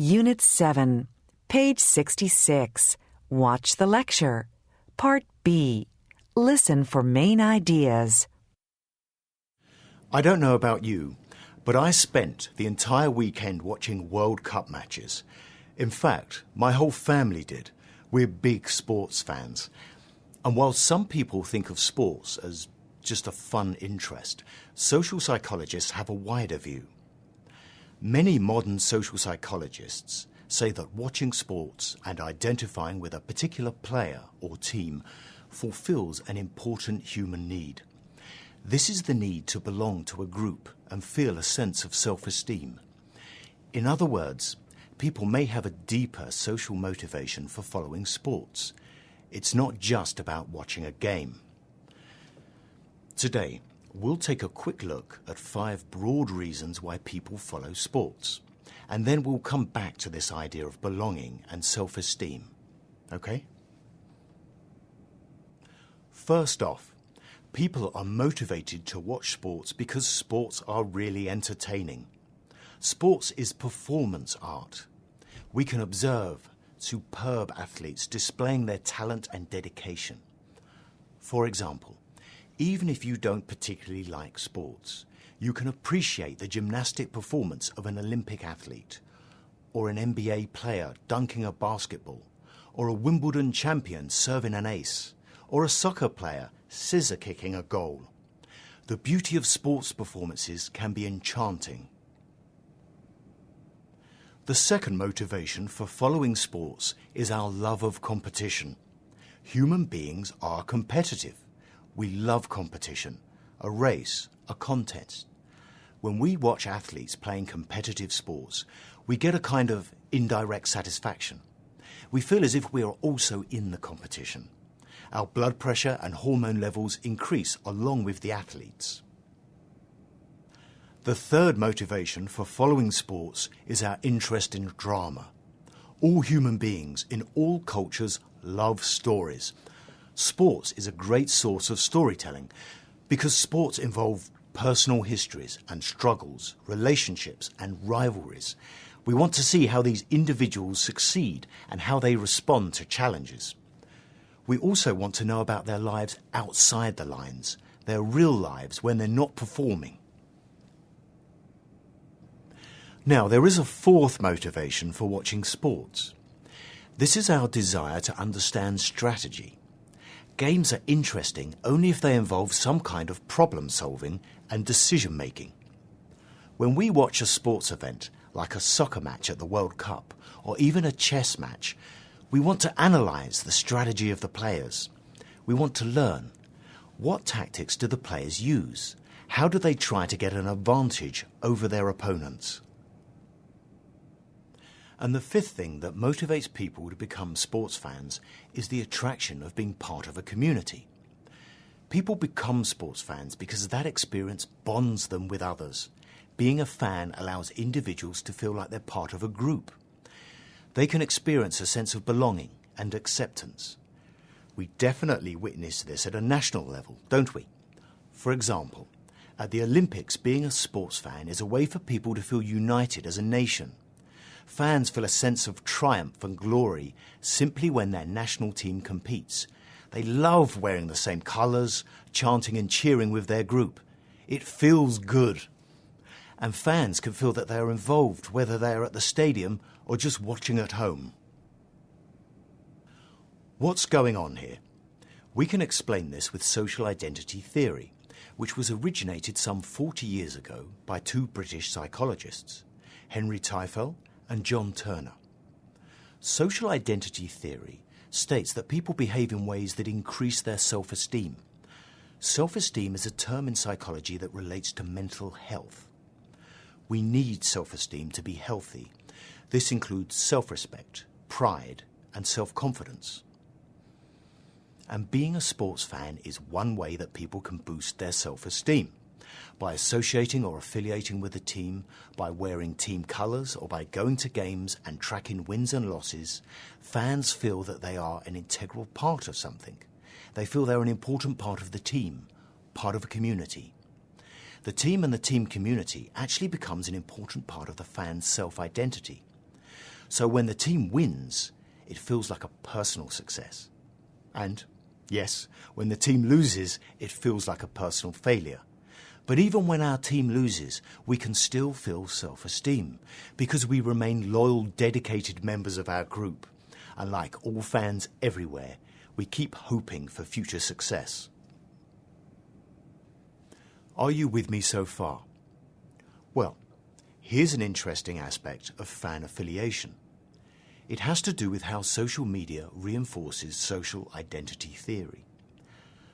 Unit 7, page 66. Watch the lecture. Part B. Listen for main ideas. I don't know about you, but I spent the entire weekend watching World Cup matches. In fact, my whole family did. We're big sports fans. And while some people think of sports as just a fun interest, social psychologists have a wider view. Many modern social psychologists say that watching sports and identifying with a particular player or team fulfills an important human need. This is the need to belong to a group and feel a sense of self-esteem. In other words, people may have a deeper social motivation for following sports. It's not just about watching a game. Today, we'll take a quick look at 5 broad reasons why people follow sports. And then we'll come back to this idea of belonging and self-esteem. Okay? First off, people are motivated to watch sports because sports are really entertaining. Sports is performance art. We can observe superb athletes displaying their talent and dedication. For example, even if you don't particularly like sports, you can appreciate the gymnastic performance of an Olympic athlete, or an NBA player dunking a basketball, or a Wimbledon champion serving an ace, or a soccer player scissor-kicking a goal. The beauty of sports performances can be enchanting. The second motivation for following sports is our love of competition. Human beings are competitive. We love competition, a race, a contest. When we watch athletes playing competitive sports, we get a kind of indirect satisfaction. We feel as if we are also in the competition. Our blood pressure and hormone levels increase along with the athletes. The third motivation for following sports is our interest in drama. All human beings in all cultures love stories. Sports is a great source of storytelling because sports involve personal histories and struggles, relationships and rivalries. We want to see how these individuals succeed and how they respond to challenges. We also want to know about their lives outside the lines, their real lives when they're not performing. Now, there is a fourth motivation for watching sports. This is our desire to understand strategy. Games are interesting only if they involve some kind of problem-solving and decision-making. When we watch a sports event, like a soccer match at the World Cup, or even a chess match, we want to analyse the strategy of the players. We want to learn. What tactics do the players use? How do they try to get an advantage over their opponents? And the fifth thing that motivates people to become sports fans is the attraction of being part of a community. People become sports fans because that experience bonds them with others. Being a fan allows individuals to feel like they're part of a group. They can experience a sense of belonging and acceptance. We definitely witness this at a national level, don't we? For example, at the Olympics, being a sports fan is a way for people to feel united as a nation. Fans feel a sense of triumph and glory simply when their national team competes. They love wearing the same colours, chanting and cheering with their group. It feels good. And fans can feel that they are involved, whether they are at the stadium or just watching at home. What's going on here? We can explain this with social identity theory, which was originated some 40 years ago by 2 British psychologists, Henry Teifel and John Turner. Social identity theory states that people behave in ways that increase their self-esteem. Self-esteem is a term in psychology that relates to mental health. We need self-esteem to be healthy. This includes self-respect, pride, and self-confidence. And being a sports fan is one way that people can boost their self-esteem. By associating or affiliating with a team, by wearing team colours, or by going to games and tracking wins and losses, fans feel that they are an integral part of something. They feel they're an important part of the team, part of a community. The team and the team community actually becomes an important part of the fan's self-identity. So when the team wins, it feels like a personal success. And, yes, when the team loses, it feels like a personal failure. But even when our team loses, we can still feel self-esteem because we remain loyal, dedicated members of our group. And like all fans everywhere, we keep hoping for future success. Are you with me so far? Well, here's an interesting aspect of fan affiliation. It has to do with how social media reinforces social identity theory.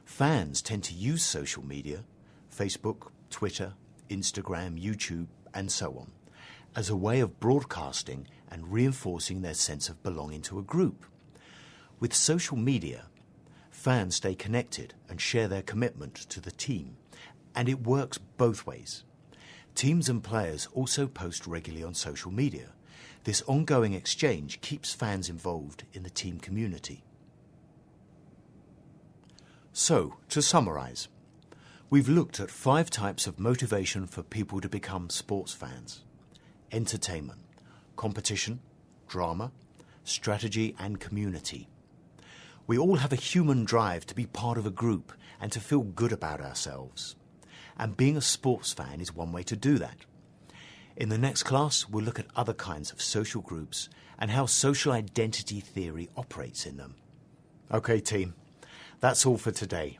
Fans tend to use social media, Facebook, Twitter, Instagram, YouTube, and so on, as a way of broadcasting and reinforcing their sense of belonging to a group. With social media, fans stay connected and share their commitment to the team, and it works both ways. Teams and players also post regularly on social media. This ongoing exchange keeps fans involved in the team community. So, to summarise, we've looked at 5 types of motivation for people to become sports fans: entertainment, competition, drama, strategy and community. We all have a human drive to be part of a group and to feel good about ourselves. And being a sports fan is one way to do that. In the next class, we'll look at other kinds of social groups and how social identity theory operates in them. OK, team, that's all for today.